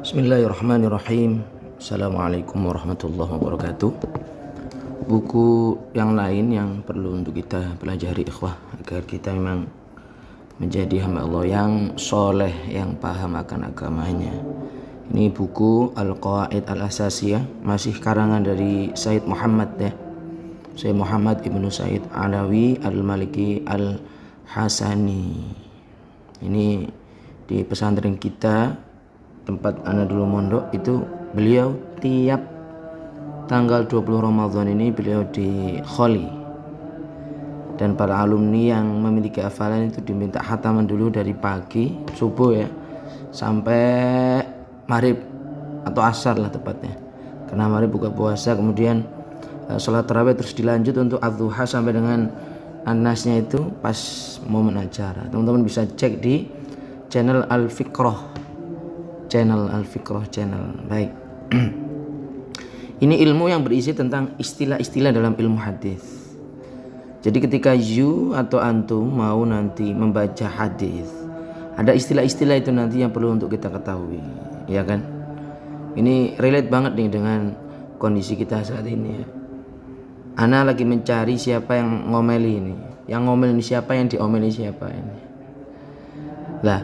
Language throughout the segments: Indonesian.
Bismillahirrahmanirrahim. Assalamualaikum warahmatullahi wabarakatuh. Buku yang lain yang perlu untuk kita pelajari ikhwah, agar kita memang menjadi hamba Allah yang soleh, yang paham akan agamanya. Ini buku Al-Qawaid Al-Asasiyah, masih karangan dari Sayyid Muhammad ya. Sayyid Muhammad Ibnu Said Alawi Al-Maliki Al-Hasani. Ini di pesantren kita, tempat anak dulu mondok itu, beliau tiap tanggal 20 Ramadan ini beliau di kholi, dan para alumni yang memiliki hafalan itu diminta khataman dulu dari pagi subuh ya sampai maghrib atau asar lah tepatnya, karena maghrib buka puasa, kemudian sholat tarawih, terus dilanjut untuk adzuha sampai dengan anasnya itu pas momen acara. Teman-teman bisa cek di channel Al-Fiqroh, baik. Ini ilmu yang berisi tentang istilah-istilah dalam ilmu hadis. Jadi ketika you atau antum mau nanti membaca hadis, ada istilah-istilah itu nanti yang perlu untuk kita ketahui, ya kan? Ini relate banget nih dengan kondisi kita saat ini ya. Ana lagi mencari siapa yang ngomeli ini, yang ngomel ini siapa, yang diomeli siapa ini. Lah,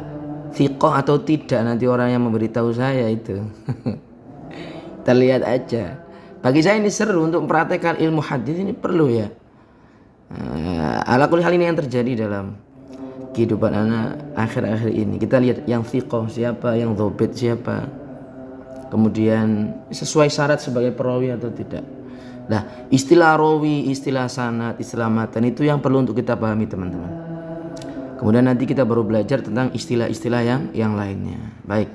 thiqah atau tidak nanti orang yang memberitahu saya itu. Kita lihat aja. Bagi saya ini seru untuk mempraktekkan ilmu hadis, ini perlu ya. Ala kulli hal ini yang terjadi dalam kehidupan anak akhir-akhir ini. Kita lihat yang thiqah siapa, yang dhobit siapa, kemudian sesuai syarat sebagai perawi atau tidak. Nah, istilah rawi, istilah sanad, istilah matan itu yang perlu untuk kita pahami teman-teman. Kemudian nanti kita baru belajar tentang istilah-istilah yang lainnya. Baik.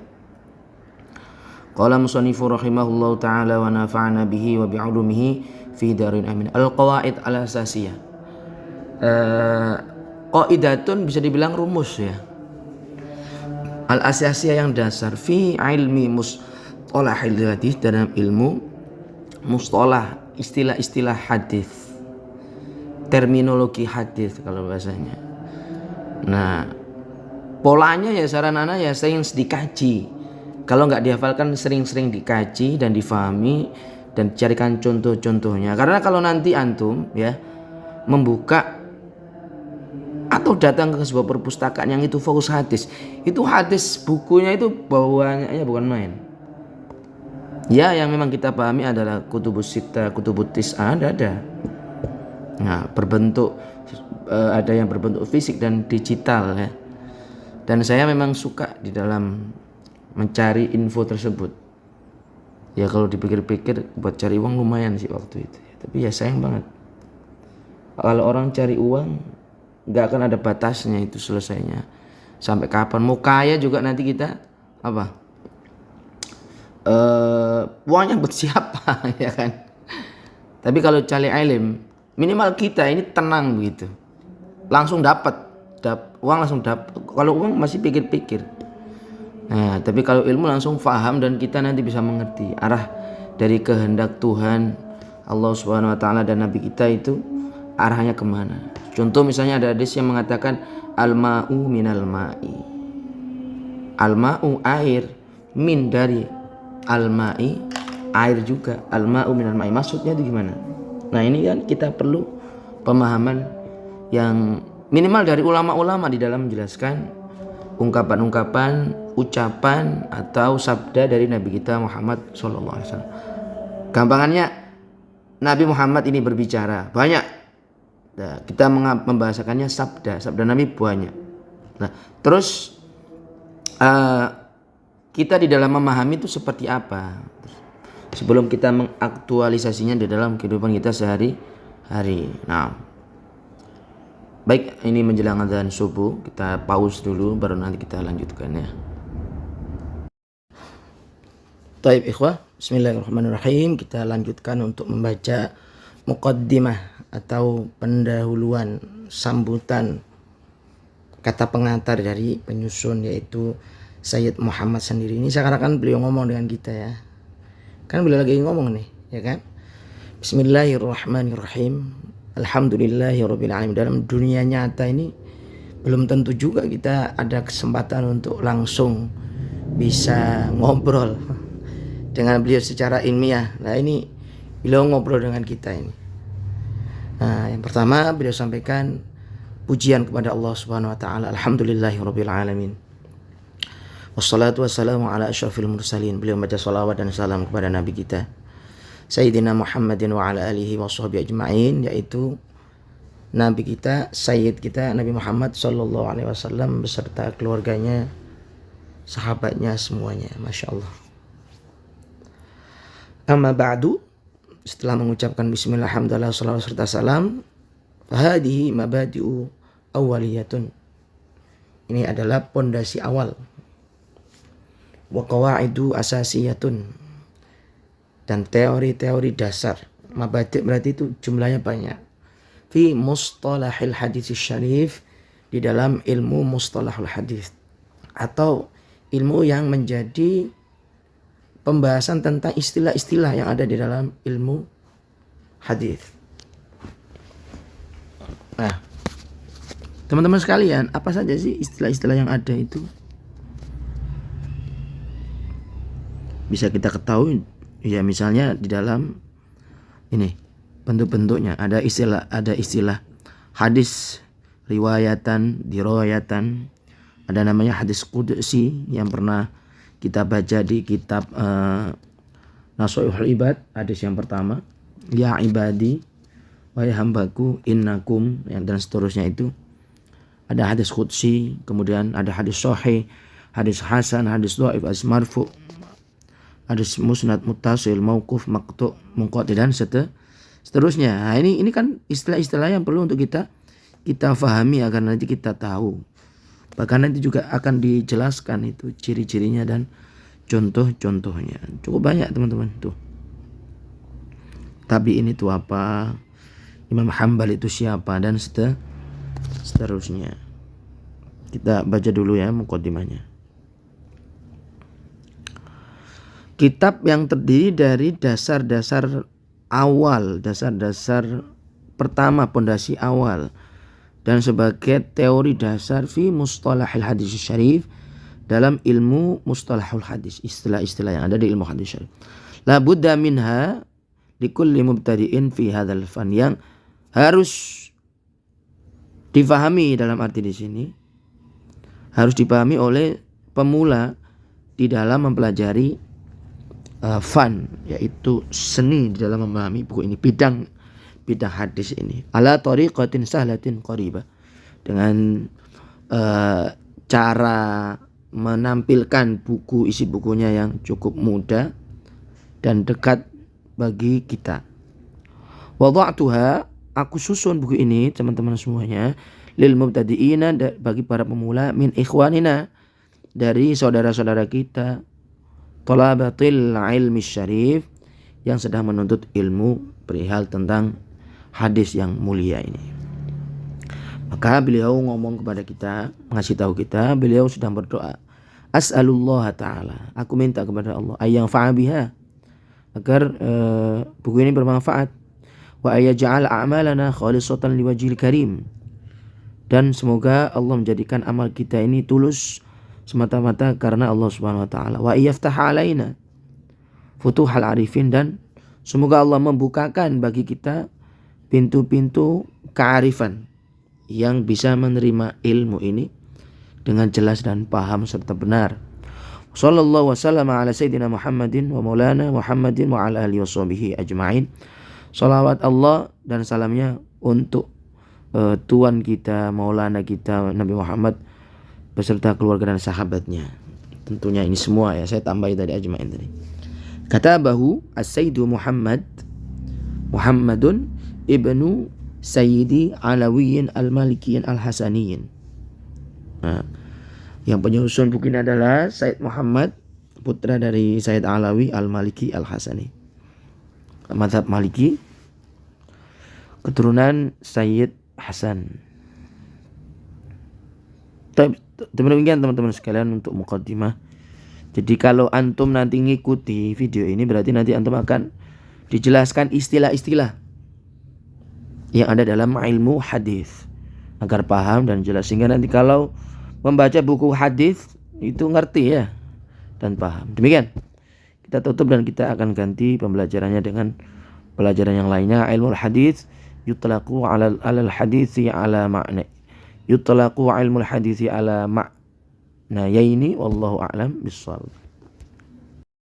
Qala musannifu rahimahullahu taala wa nafa'ana bihi wa bi'ulumihi fi darin amin. Al-Qawaid Al-Asasiyah. Qaidatun bisa dibilang rumus ya. Al-Asasiyah yang dasar fi ilmi mustalahil hadis, dalam ilmu mustalah, istilah-istilah hadis. Terminologi hadis kalau bahasanya. Nah, polanya ya saran anak ya sering dikaji. Kalau nggak dihafalkan, sering-sering dikaji dan difahami dan carikan contoh-contohnya. Karena kalau nanti antum ya membuka atau datang ke sebuah perpustakaan yang itu fokus hadis, itu hadis bukunya itu bawaannya bukan main. Ya, yang memang kita pahami adalah kutubus sittah, kutubut tis'ah ada. Nah, berbentuk ada yang berbentuk fisik dan digital ya. Dan saya memang suka di dalam mencari info tersebut. Ya kalau dipikir-pikir buat cari uang lumayan sih waktu itu. Tapi ya sayang banget. Kalau orang cari uang nggak akan ada batasnya itu selesainya. Sampai kapan? Mau kaya juga nanti kita apa? Uangnya buat siapa ya kan? Tapi kalau cari ilmu, minimal kita ini tenang begitu. Langsung dapat uang, langsung dapat. Kalau uang masih pikir-pikir. Nah, tapi kalau ilmu langsung faham dan kita nanti bisa mengerti arah dari kehendak Tuhan Allah Subhanahu wa taala dan nabi kita itu arahnya kemana. Contoh misalnya ada hadis yang mengatakan al-ma'u minal ma'i. Al-ma'u air, min dari al-ma'i air juga, al-ma'u minal ma'i. Maksudnya itu gimana? Nah, ini kan kita perlu pemahaman yang minimal dari ulama-ulama di dalam menjelaskan ungkapan-ungkapan, ucapan atau sabda dari Nabi kita Muhammad SAW. Gampangannya Nabi Muhammad ini berbicara banyak. Nah, kita membahasakannya sabda Nabi banyak. Nah, terus kita di dalam memahami itu seperti apa? Sebelum kita mengaktualisasinya di dalam kehidupan kita sehari-hari. Nah, baik, ini menjelang adzan subuh, kita pause dulu baru nanti kita lanjutkan ya. Taib ikhwah, bismillahirrahmanirrahim. Kita lanjutkan untuk membaca muqaddimah atau pendahuluan, sambutan, kata pengantar dari penyusun yaitu Sayyid Muhammad sendiri. Ini seakan-akan beliau ngomong dengan kita ya. Kan beliau lagi ngomong nih, ya kan? Bismillahirrahmanirrahim. Alhamdulillahirabbil alamin. Dalam dunia nyata ini belum tentu juga kita ada kesempatan untuk langsung bisa ngobrol dengan beliau secara ilmiah. Nah ini beliau ngobrol dengan kita ini. Nah, yang pertama beliau sampaikan pujian kepada Allah Subhanahu wa taala. Alhamdulillahirabbil alamin. Wassalatu wassalamu ala asyrafil mursalin. Beliau baca salawat dan salam kepada nabi kita Sayyidina Muhammadin wa ala alihi wa sahbihi ajma'in, yaitu nabi kita, sayyid kita Nabi Muhammad sallallahu alaihi wasallam beserta keluarganya, sahabatnya semuanya. Masya Allah. Amma ba'du, setelah mengucapkan bismillah, alhamdulillah, salawat serta salam, fahadihi mabadi'u awwaliyatun. Ini adalah pondasi awal. Wa qawaidu asasiyatun, dan teori-teori dasar. Mabadi' berarti itu jumlahnya banyak. Fi mustalahil hadis syarif, di dalam ilmu mustalahul hadis, atau ilmu yang menjadi pembahasan tentang istilah-istilah yang ada di dalam ilmu hadis. Nah, teman-teman sekalian, apa saja sih istilah-istilah yang ada itu? Bisa kita ketahui, ya misalnya di dalam ini bentuk-bentuknya ada istilah hadis riwayatan, dirayatan, ada namanya hadis qudsi yang pernah kita baca di kitab Nashihul Ibad, hadis yang pertama, ya ibadi, wahai hambaku, innakum, dan seterusnya. Itu ada hadis qudsi, kemudian ada hadis sahih, hadis hasan, hadis dhaif, hadis marfu', hadis musnad, muttasil, mauquf, maqtu', munqati, dan seterusnya. Nah, ini kan istilah-istilah yang perlu untuk kita fahami agar nanti kita tahu. Bahkan nanti juga akan dijelaskan itu ciri-cirinya dan contoh-contohnya. Cukup banyak teman-teman tuh. Tabi'in itu apa? Imam Hambal itu siapa? Dan seterusnya. Kita baca dulu ya muqaddimahnya. Kitab yang terdiri dari dasar-dasar awal, dasar-dasar pertama, pondasi awal, dan sebagai teori dasar fi mustalahil hadis syarif, dalam ilmu mustalahul hadis, istilah-istilah yang ada di ilmu hadis syarif. La budda minha likulli mubtadi'in fi hadzal fan, yang harus difahami dalam arti di sini, harus dipahami oleh pemula di dalam mempelajari fan, yaitu seni di dalam memahami buku ini, bidang hadis ini, ala tariqatin sahlatin qaribah, dengan cara menampilkan isi bukunya yang cukup mudah dan dekat bagi kita. Wada'tuha, aku susun buku ini teman-teman semuanya, lil mubtadi'ina, bagi para pemula, min ikhwanina, dari saudara-saudara kita, talabatil ilmi syarif, yang sedang menuntut ilmu perihal tentang hadis yang mulia ini. Maka beliau ngomong kepada kita, ngasih tahu kita, beliau sedang berdoa. As'alullah ta'ala, aku minta kepada Allah, ayyang fa'abiha, agar buku ini bermanfaat. Wa ayyaj'al a'malana khalisatan liwajhil karim, dan semoga Allah menjadikan amal kita ini tulus semata-mata karena Allah Subhanahu wa taala. Wa yaftah alaina futuhal arifin, dan semoga Allah membukakan bagi kita pintu-pintu kearifan yang bisa menerima ilmu ini dengan jelas dan paham serta benar. Sallallahu wasallam ala sayyidina Muhammadin wa maulana Muhammadin wa ala alihi washabihi ajma'in. Salawat Allah dan salamnya untuk tuan kita, maulana kita Nabi Muhammad beserta keluarga dan sahabatnya. Tentunya ini semua ya, saya tambahin tadi ajma'in tadi. Katabahu as-sayyidu Muhammadun ibnu Sayyidi Alawiyin al-Malikiyin al-Hasaniyin. Nah, yang penyusun buku ini adalah Sayyid Muhammad, putra dari Sayyid Alawi al-Maliki al-Hasani, mazhab Maliki, keturunan Sayyid Hasan. Demikian teman-teman sekalian untuk muqaddimah. Jadi kalau antum nanti ngikuti video ini, berarti nanti antum akan dijelaskan istilah-istilah yang ada dalam ilmu hadis agar paham dan jelas, sehingga nanti kalau membaca buku hadis itu ngerti ya dan paham. Demikian. Kita tutup dan kita akan ganti pembelajarannya dengan pelajaran yang lainnya. Ilmul hadits yutlaqu alal haditsi ala ma'na. Yutlaqu ilmul haditsi ala ma'nayaini wallahu a'lam bissawab.